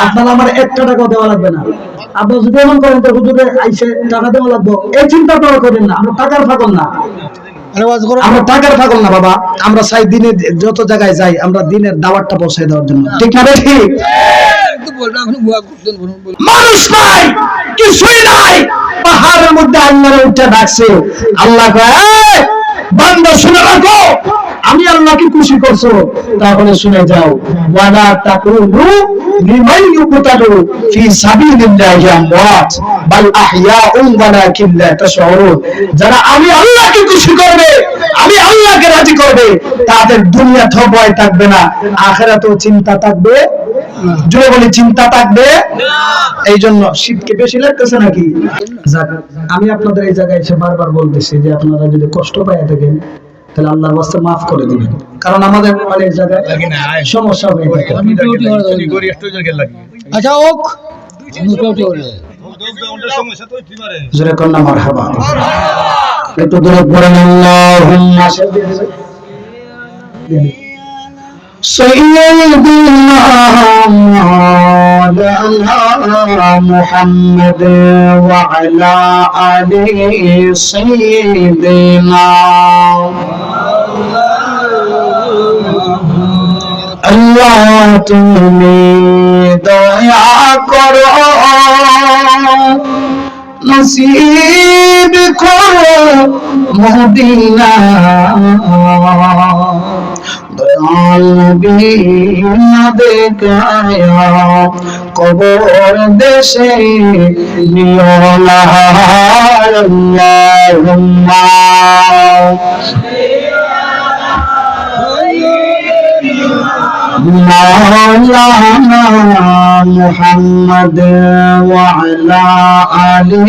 আপনারা আমার 1 টাকা দেওয়া লাগবে না। আপনারা যদি এমন করেন তো হুজুরে আইসে টাকা দেওয়া লাগবে, এই চিন্তা আপনারা করেন না। আমরা টাকার পাগল না, আমরা টাকার পাগল না বাবা। আমরা চাই দিনে যত জায়গায় যাই আমরা দিনের দাওয়াতটা পৌঁছে দেওয়ার জন্য, ঠিক না ঠিক? মানুষ নাই, কিছুই নাই, পাহাড়ের মধ্যে আল্লাহরে উঠে ডাকছে। আল্লাহ কয় বান্দা শুনে রাখো, আমি আল্লাহকে খুশি করছো, তাহলে শুনে যাও। ওয়ালা তাকুনু লিমান ইউকতালু ফি সাবিলিল্লাহি আমওয়াত বাল আহইয়াউন ওয়ালাকিন লা তাশউরুন। যারা আমি আল্লাহকে খুশি করবে, আমি আল্লাহকে রাজি করবে, তাদের দুনিয়াতেও ভয় থাকবে না, আখিরাতেও চিন্তা থাকবে। জোরে বলি চিন্তা থাকবে না। এই জন্য শীতকে বেশি লাগতেছে নাকি? যাক, আমি আপনাদের এই জায়গায় এসে বারবার বলতেছি যে আপনারা যদি কষ্ট পায় থাকেন তাহলে আল্লাহর ওয়াস্তে মাফ করে দিবেন, কারণ আমাদের অনেক জায়গায় সমস্যা হয়ে থাকে। আচ্ছা ওক জোরে কন্না মারহাবা, একটু দূরে পড়েন আল্লাহুম্মা سيدنا مولانا محمد وعلى آله سيدنا আল্লাহ তুমি দয়া করো, নসিব করো মদিনা, দয়াল নবী না দেখায়া কবর দেশে নিও না। আল্লাহুম্মা مولانا محمد وعلى آله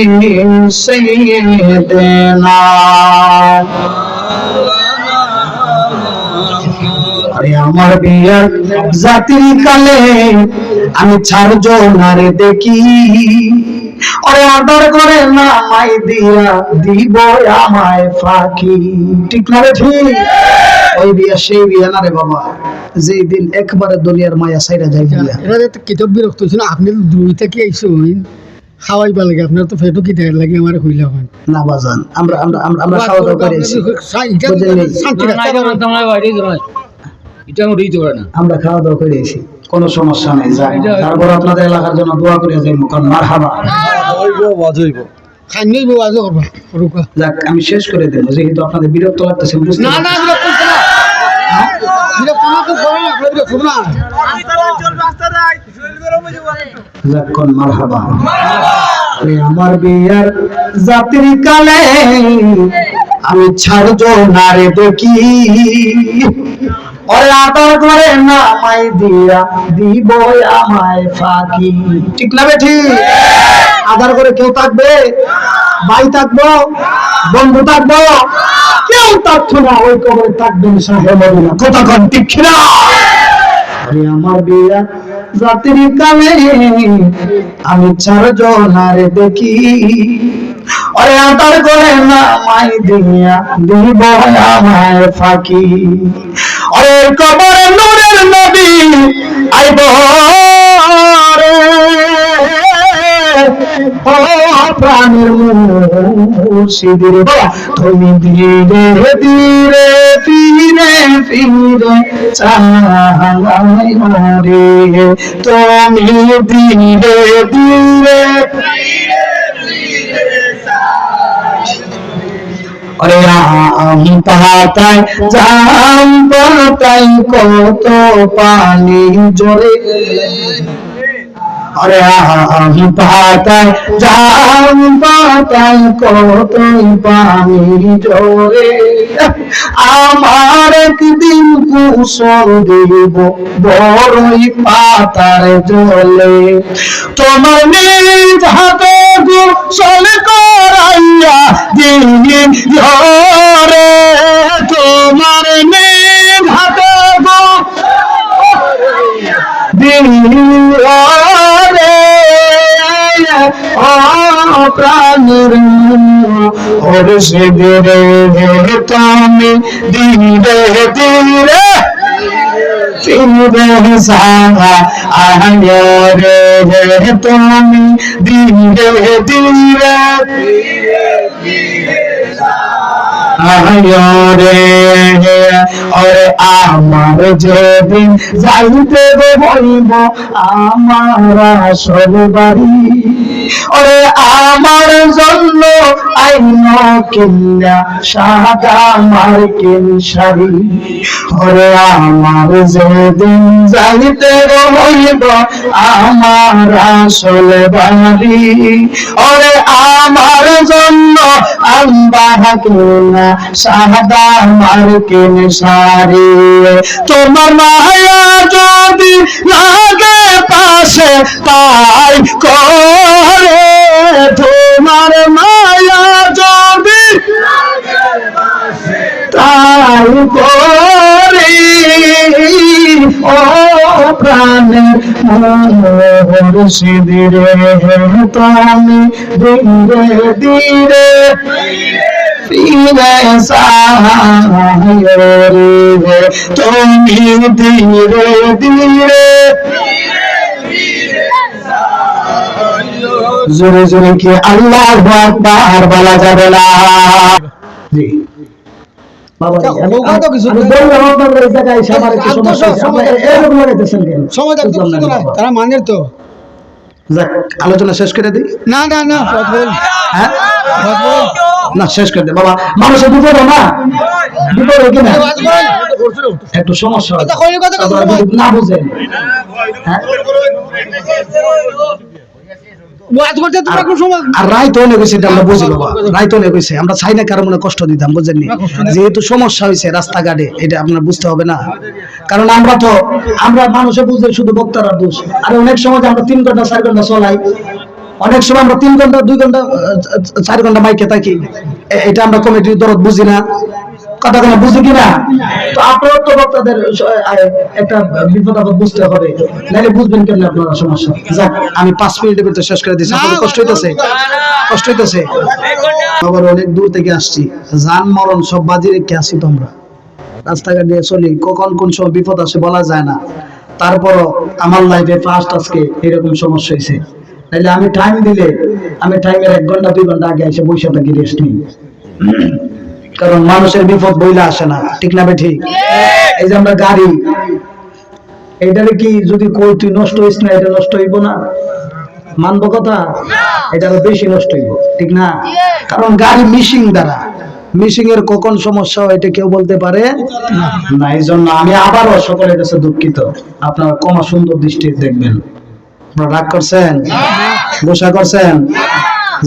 سيدنا। আমার বিয়ার জাতির কালে আমি ছাড়জো নারে দেখি, ওরে আদর করে না মাই দিয়া দিব আমায় ফাঁকি, ঠিক না রে ঠিক? ওই বিয়া সেই বিয়া না রে বাবা, যেই দিন একবারে দুনিয়ার মায়া ছাইরা যায় বিয়া। এরা তো কিতাব বিরক্ত হইছে না, আপনি দুই থেকে আইছেন খাওয়াইবা লাগে, আপনার তো পেটও কি দেয় লাগে আমার কইলা হয় না বাজান। আমরা আমরা আমরা খাওয়া দাওয়া করে এসেছি, আমরা খাওয়া দাওয়া করে এসেছি, কোনো সমস্যা নেই। তারপর আপনাদের এলাকার জন্য দোয়া করে যাই, মুখান মারহাবা। যাক, আমি শেষ করে দেব, যেহেতু আপনাদের বিরক্ত লাগতেছে। আমার বিয়ার জাতির কালে আমি ছাড়জো না রে দেখি, ওরে আদর করে না মাই দিয়া দিব আমায় ফাঁকি, ঠিক না ঠিক? আদর করে কেউ থাকবে? ভাই থাকবো, বন্ধু থাকবো, কেউ থাকতো না, ওই কবরে থাকবেন সাহেব না, কথা কন ঠিক না? আমার বিয়া জাতির কালে আমি ছাড়জো না রে দেখি, ওরে আদর করে না মাই দিয়া দিব আমায় ফাঁকি, ওরে কবরে নূরের নবী আইব রে, ও প্রাণের মুর্শিদের তুমি ধীরে ধীরে ফিরে ফিরে চালাই রে, তুমি ধীরে ধীরে ওরে আমি পাতায় জাম পাতায় কত পানি জোরে, ওরে আমি পাতায় জাম পাতায় কত পানি জোরে, আমার একদিন কুশল দিব বড়ই পাতার জলে, তোমার নিজ হাতে গোসল করাইয়া দিন রে, তোমার নিজ হাতে দিন রে, প্রাণের ওরে সে ধীরে ধীরে তুমি ধীরে ধীরে ফিরে সারা আয় রে। তুমি ধীরে ধীরে ওরে আমার যেদিন যাইতে বলব আমার আসল বাড়ি, ওরে আমার জন্য আইন কিনা সাদা মার্কিন শাড়ি, ওরে আমার যেদিন যাইতে বলব আমার আসল বাড়ি, ওরে আমার জন্য আম্বা কিনা সাদা মার্কিন শাড়ি। তোমার মায়া যদি লাগে পাশে তাই করে, তোমার মায়া যদি তাই করে, ও প্রাণের মুর্শিদি রে তুমি ধীরে ধীরে ফিরে সাহারে, তুমি ধীরে ধীরে জোরে জোরে কি আল্লাহু আকবার বলা যাবে না? জি বাবা, আমি বললাম আপনাদের এই জায়গায় এসে আমার একটু সমস্যা হয়েছে। আপনারা এরকম লাগাইতেছেন কেন? সময় থাকতে তারা মানের তো। যাক, আলোচনা শেষ করে দিই। না না না, হ্যাঁ না, শেষ করে দে বাবা। মানুষের বিপদ না, বিপদ কি না, একটু সমস্যা হয় না বুঝেন। হ্যাঁ আর রায় তো অনেক হয়েছে, আমরা বুঝি বাবা, রায় তো অনেক হয়েছে। আমরা চাই না কারো মনে কষ্ট দিতাম, বুঝেননি? যেহেতু সমস্যা হয়েছে রাস্তাঘাটে, এটা আপনার বুঝতে হবে না। কারণ আমরা মানুষে বুঝে শুধু বক্তারা দোষ। আর অনেক সময় আমরা 3 ঘন্টা 4 ঘন্টা চলাই, অনেক সময় আমরা 3 ঘন্টা 2 ঘন্টা 4 ঘন্টা মাইকে থাকি। এটা আমরা কমিটির দরদ বুঝি না, কথা কেন বুঝি কিনা? তো আপনারা তো বক্তাদের একটা বিপদ আপদ বুঝতে হবে, নাহলে বুঝবেন কেন আপনারা সমস্যা। যাক, আমি 5 মিনিটের ভিতরে শেষ করে দিচ্ছি। আপনাদের কষ্ট হইতেছে? কষ্ট হইতেছে? আবার অনেক দূর থেকে আসছি, জান মরণ সব বাজি রেখে আসি। তো আমরা রাস্তাঘাট দিয়ে চলি, কখন কোন সময় বিপদ আসে বলা যায় না। তারপরও আমার লাইফে ফার্স্ট আজকে এরকম সমস্যা হয়েছে। তাইলে আমি টাইম দিলে, আমি টাইমের 1 ঘন্টা 2 ঘন্টা আগে এসে বসে থাকি, রেস্ট নিই। কারণ মানুষের বিপদ বইলা আসে না, ঠিক না? ঠিক। এই যে আমরা গাড়ি, এটারে কি যদি কই তুই নষ্ট হইস না, এটা নষ্ট হইব না? মানব কথা? এটা আরো বেশি নষ্ট হইব, ঠিক না? কারণ গাড়ি মিশিং দ্বারা, মিশিং এর কখন সমস্যা হয় এটা কেউ বলতে পারে না। এই জন্য আমি আবারও সকলের কাছে দুঃখিত, আপনারা ক্ষমা সুন্দর দৃষ্টি দেখবেন। আপনারা রাগ করছেন? গোসা করছেন?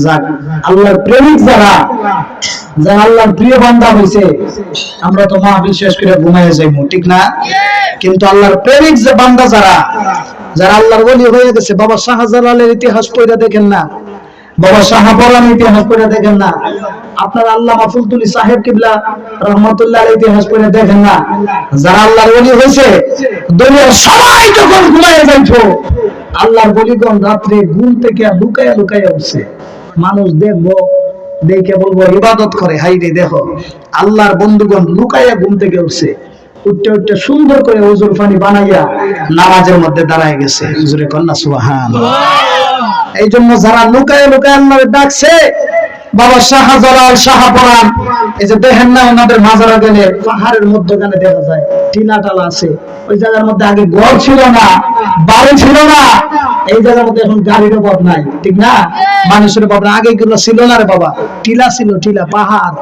যাক, আল্লাহর প্রেমিক যারা আল্লাহর প্রিয় বান্দা হইছে, আমরা তো মাহফিল শেষ করে ঘুমাইয়া যাইবো, ঠিক না? কিন্তু আল্লাহর প্রেমিক যে বান্দা যারা আল্লাহর ওলি হয়ে গেছে, বাবা শাহজালালের ইতিহাস পড়ে দেখেন না, বাবা শাহপরানের ইতিহাস পড়ে দেখেন না, আপনার আল্লামা ফুলতুলি সাহেব কিবলা রহমাতুল্লাহ আলাইহির ইতিহাস পড়ে দেখেন না। যারা আল্লাহর ওলি হইছে, দুনিয়ার সবাই যখন ঘুমাইয়া যাইতো, আল্লাহর বলিগণ রাত্রে ঘুম থেকে লুকায়া লুকায়া উঠছে। মানুষ দেখবো, দেখে বলবো ইবাদত করে, হাই রে দেখো আল্লাহর বন্ধুগণ লুকাইয়া ঘুম থেকে উঠছে, উঠতে উঠতে সুন্দর করে ওযুর পানি বানাইয়া নামাজের মধ্যে দাঁড়ায় গেছে। হুজুরে কন্যা সুবহানাল্লাহ। এই জন্য যারা লুকায় লুকায় আল্লাহর ডাকছে, বাবা শাহজালাল শাহপরান, এই যে দেখেন না ওনাদের মাজারা গেলে পাহাড়ের মধ্যখানে দেখা যায় টিলা টালা আছে, ওই জায়গার মধ্যে আগে ঘর ছিল না, বাড়ি ছিল না। এই জায়গার মধ্যে এখন গাড়ির অভাব নাই, ঠিক না? মানুষের অভাব না। আগে এগুলো ছিল না রে বাবা, টিলা ছিল, টিলা, পাহাড়।